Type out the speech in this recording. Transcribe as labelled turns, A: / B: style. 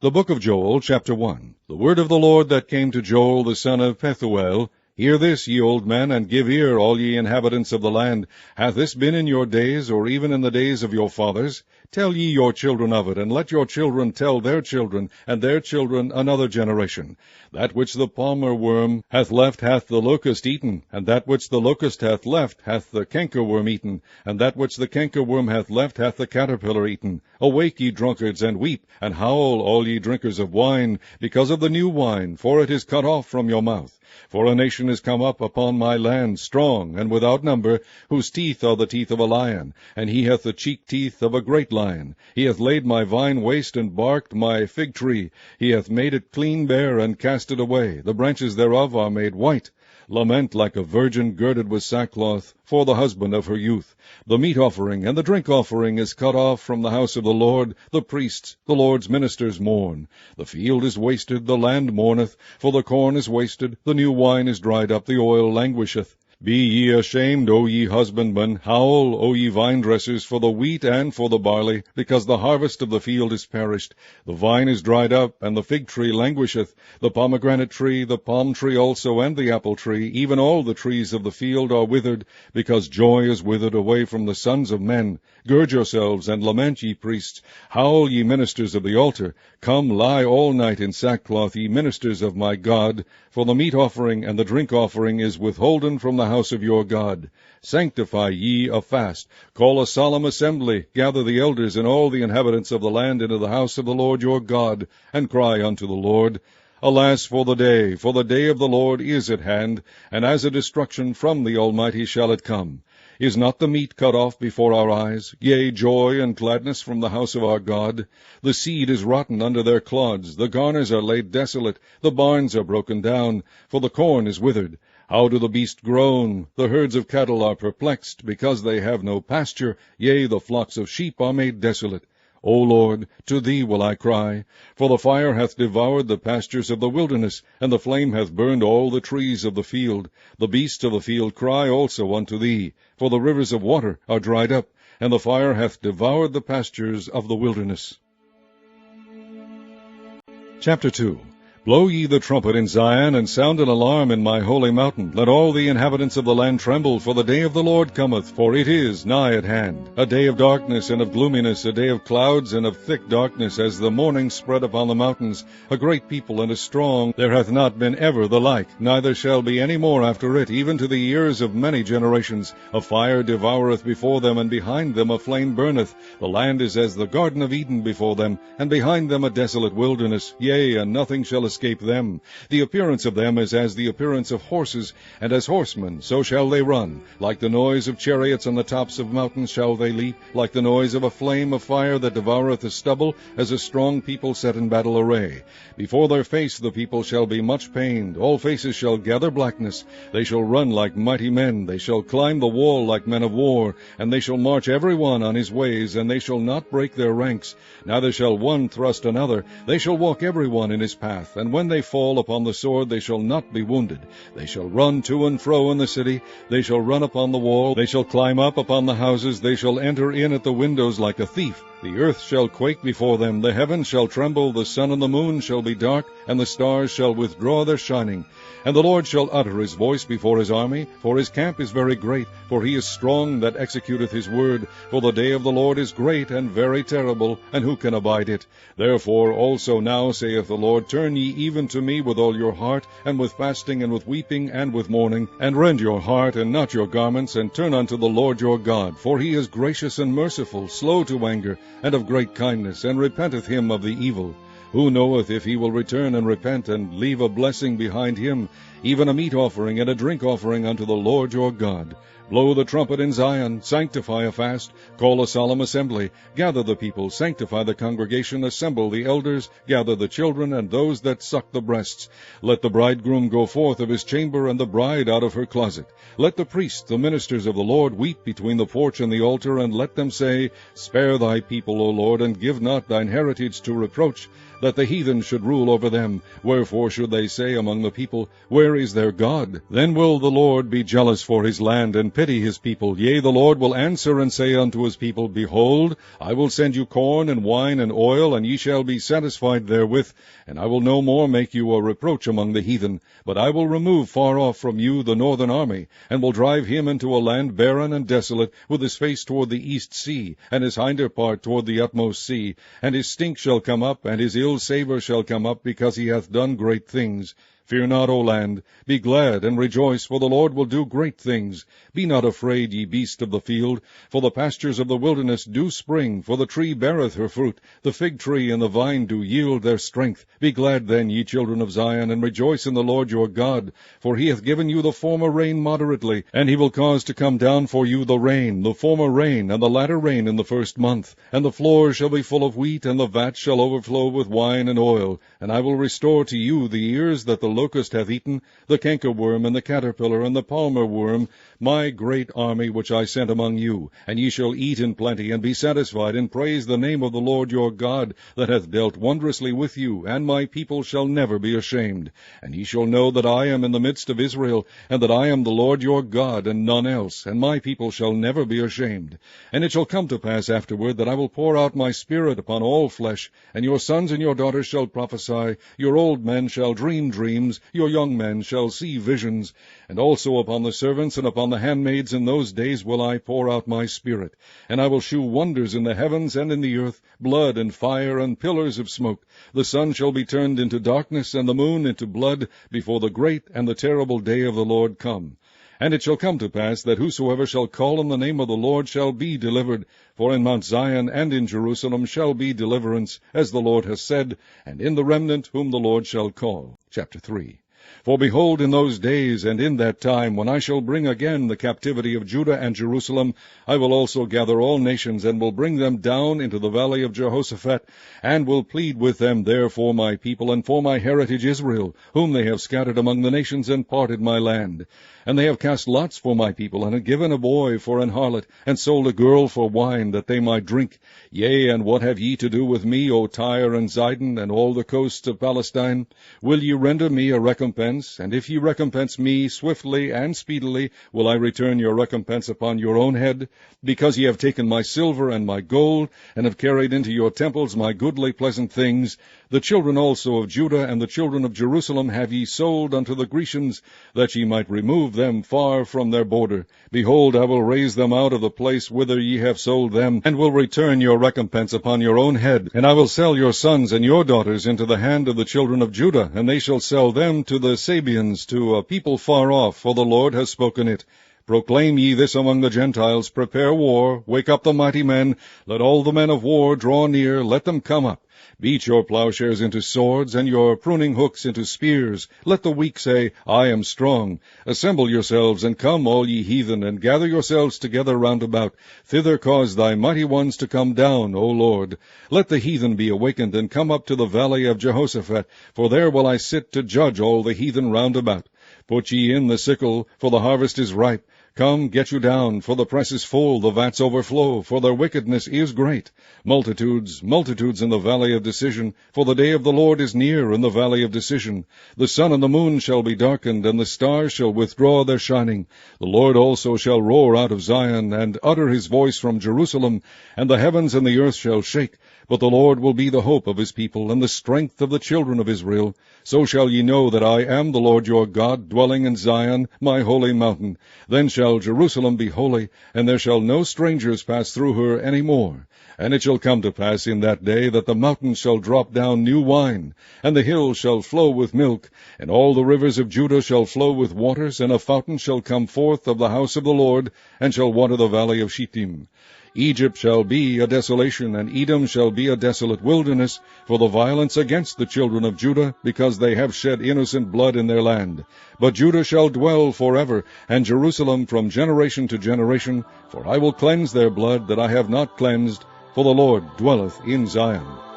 A: The book of Joel, chapter 1. The word of the Lord that came to Joel the son of Pethuel. Hear this, ye old men, and give ear, all ye inhabitants of the land. Hath this been in your days, or even in the days of your fathers? Tell ye your children of it, and let your children tell their children, and their children another generation. That which the palmer worm hath left hath the locust eaten, and that which the locust hath left hath the cankerworm eaten, and that which the cankerworm hath left hath the caterpillar eaten. Awake, ye drunkards, and weep, and howl, all ye drinkers of wine, because of the new wine, for it is cut off from your mouth. For a nation is come up upon my land, strong, and without number, whose teeth are the teeth of a lion, and he hath the cheek teeth of a great lion. He hath laid my vine waste, and barked my fig tree. He hath made it clean bare, and cast it away. The branches thereof are made white. Lament like a virgin girded with sackcloth for the husband of her youth. The meat offering and the drink offering is cut off from the house of the Lord. The priests, the Lord's ministers, mourn. The field is wasted, the land mourneth, for the corn is wasted, the new wine is dried up, the oil languisheth. Be ye ashamed, O ye husbandmen, howl, O ye vine-dressers, for the wheat and for the barley, because the harvest of the field is perished. The vine is dried up, and the fig tree languisheth, the pomegranate tree, the palm tree also, and the apple tree, even all the trees of the field are withered, because joy is withered away from the sons of men. Gird yourselves, and lament, ye priests. Howl, ye ministers of the altar. Come, lie all night in sackcloth, ye ministers of my God, for the meat offering and the drink offering is withholden from the house of your God. Sanctify ye a fast. Call a solemn assembly. Gather the elders and all the inhabitants of the land into the house of the Lord your God, and cry unto the Lord. Alas for the day of the Lord is at hand, and as a destruction from the Almighty shall it come. Is not the meat cut off before our eyes? Yea, joy and gladness from the house of our God. The seed is rotten under their clods, the garners are laid desolate, the barns are broken down, for the corn is withered. How do the beasts groan? The herds of cattle are perplexed, because they have no pasture. Yea, the flocks of sheep are made desolate. O Lord, to thee will I cry. For the fire hath devoured the pastures of the wilderness, and the flame hath burned all the trees of the field. The beasts of the field cry also unto thee, for the rivers of water are dried up, and the fire hath devoured the pastures of the wilderness. Chapter 2. Blow ye the trumpet in Zion, and sound an alarm in my holy mountain. Let all the inhabitants of the land tremble, for the day of the Lord cometh, for it is nigh at hand. A day of darkness and of gloominess, a day of clouds and of thick darkness, as the morning spread upon the mountains. A great people and a strong, there hath not been ever the like, neither shall be any more after it, even to the years of many generations. A fire devoureth before them, and behind them a flame burneth. The land is as the Garden of Eden before them, and behind them a desolate wilderness. Yea, and nothing shall escape them. The appearance of them is as the appearance of horses, and as horsemen so shall they run. Like the noise of chariots on the tops of mountains shall they leap, like the noise of a flame of fire that devoureth the stubble, as a strong people set in battle array. Before their face the people shall be much pained, all faces shall gather blackness. They shall run like mighty men, they shall climb the wall like men of war, and they shall march every one on his ways, and they shall not break their ranks. Neither shall one thrust another, they shall walk every one in his path, and when they fall upon the sword they shall not be wounded. They shall run to and fro in the city, they shall run upon the wall, they shall climb up upon the houses, they shall enter in at the windows like a thief. The earth shall quake before them, the heavens shall tremble, the sun and the moon shall be dark, and the stars shall withdraw their shining. And the Lord shall utter his voice before his army, for his camp is very great, for he is strong that executeth his word. For the day of the Lord is great and very terrible, and who can abide it? Therefore also now, saith the Lord, turn ye even to me with all your heart, and with fasting, and with weeping, and with mourning, and rend your heart, and not your garments, and turn unto the Lord your God. For he is gracious and merciful, slow to anger, and of great kindness, and repenteth him of the evil. Who knoweth if he will return and repent, and leave a blessing behind him, even a meat offering and a drink offering unto the Lord your God? Blow the trumpet in Zion, sanctify a fast, call a solemn assembly, gather the people, sanctify the congregation, assemble the elders, gather the children and those that suck the breasts. Let the bridegroom go forth of his chamber, and the bride out of her closet. Let the priests, the ministers of the Lord, weep between the porch and the altar, and let them say, Spare thy people, O Lord, and give not thine heritage to reproach, that the heathen should rule over them. Wherefore should they say among the people, Where is their God? Then will the Lord be jealous for his land, and pity his people. Yea, the Lord will answer and say unto his people, Behold, I will send you corn and wine and oil, and ye shall be satisfied therewith, and I will no more make you a reproach among the heathen, but I will remove far off from you the northern army, and will drive him into a land barren and desolate, with his face toward the east sea, and his hinder part toward the utmost sea. And his stink shall come up, and his ill savour shall come up, because he hath done great things. Fear not, O land, be glad and rejoice, for the Lord will do great things. Be not afraid, ye beasts of the field, for the pastures of the wilderness do spring, for the tree beareth her fruit, the fig tree and the vine do yield their strength. Be glad then, ye children of Zion, and rejoice in the Lord your God, for he hath given you the former rain moderately, and he will cause to come down for you the rain, the former rain, and the latter rain in the first month. And the floors shall be full of wheat, and the vats shall overflow with wine and oil. And I will restore to you the ears that the locust hath eaten, the cankerworm, and the caterpillar, and the palmer worm, my great army which I sent among you. And ye shall eat in plenty, and be satisfied, and praise the name of the Lord your God, that hath dealt wondrously with you, and my people shall never be ashamed. And ye shall know that I am in the midst of Israel, and that I am the Lord your God, and none else, and my people shall never be ashamed. And it shall come to pass afterward, that I will pour out my Spirit upon all flesh, and your sons and your daughters shall prophesy, your old men shall dream dreams, your young men shall see visions. And also upon the servants and upon the handmaids in those days will I pour out my Spirit. And I will shew wonders in the heavens and in the earth, blood and fire and pillars of smoke. The sun shall be turned into darkness, and the moon into blood, before the great and the terrible day of the Lord come. And it shall come to pass that whosoever shall call on the name of the Lord shall be delivered. For in Mount Zion and in Jerusalem shall be deliverance, as the Lord has said, and in the remnant whom the Lord shall call. Chapter 3. For behold, in those days and in that time, when I shall bring again the captivity of Judah and Jerusalem, I will also gather all nations, and will bring them down into the valley of Jehoshaphat, and will plead with them there for my people, and for my heritage Israel, whom they have scattered among the nations, and parted my land. And they have cast lots for my people, and have given a boy for an harlot, and sold a girl for wine, that they might drink. Yea, and what have ye to do with me, O Tyre and Zidon, and all the coasts of Palestine? Will ye render me a recompense? And if ye recompense me swiftly and speedily, will I return your recompense upon your own head? Because ye have taken my silver and my gold, and have carried into your temples my goodly pleasant things. The children also of Judah and the children of Jerusalem have ye sold unto the Grecians, that ye might remove them far from their border. Behold, I will raise them out of the place whither ye have sold them, and will return your recompense upon your own head. And I will sell your sons and your daughters into the hand of the children of Judah, and they shall sell them to the Sabeans, to a people far off, for the Lord has spoken it. Proclaim ye this among the Gentiles, prepare war, wake up the mighty men, let all the men of war draw near, let them come up. Beat your plowshares into swords, and your pruning hooks into spears. Let the weak say, I am strong. Assemble yourselves, and come, all ye heathen, and gather yourselves together round about. Thither cause thy mighty ones to come down, O Lord. Let the heathen be awakened, and come up to the valley of Jehoshaphat, for there will I sit to judge all the heathen round about. Put ye in the sickle, for the harvest is ripe. Come, get you down, for the press is full, the vats overflow, for their wickedness is great. Multitudes, multitudes in the valley of decision, for the day of the Lord is near in the valley of decision. The sun and the moon shall be darkened, and the stars shall withdraw their shining. The Lord also shall roar out of Zion, and utter his voice from Jerusalem, and the heavens and the earth shall shake. But the Lord will be the hope of his people, and the strength of the children of Israel. So shall ye know that I am the Lord your God, dwelling in Zion, my holy mountain. Then shall Jerusalem be holy, and there shall no strangers pass through her any more. And it shall come to pass in that day that the mountains shall drop down new wine, and the hills shall flow with milk, and all the rivers of Judah shall flow with waters, and a fountain shall come forth of the house of the Lord, and shall water the valley of Shittim. Egypt shall be a desolation, and Edom shall be a desolate wilderness, for the violence against the children of Judah, because they have shed innocent blood in their land. But Judah shall dwell forever, and Jerusalem from generation to generation, for I will cleanse their blood that I have not cleansed, for the Lord dwelleth in Zion.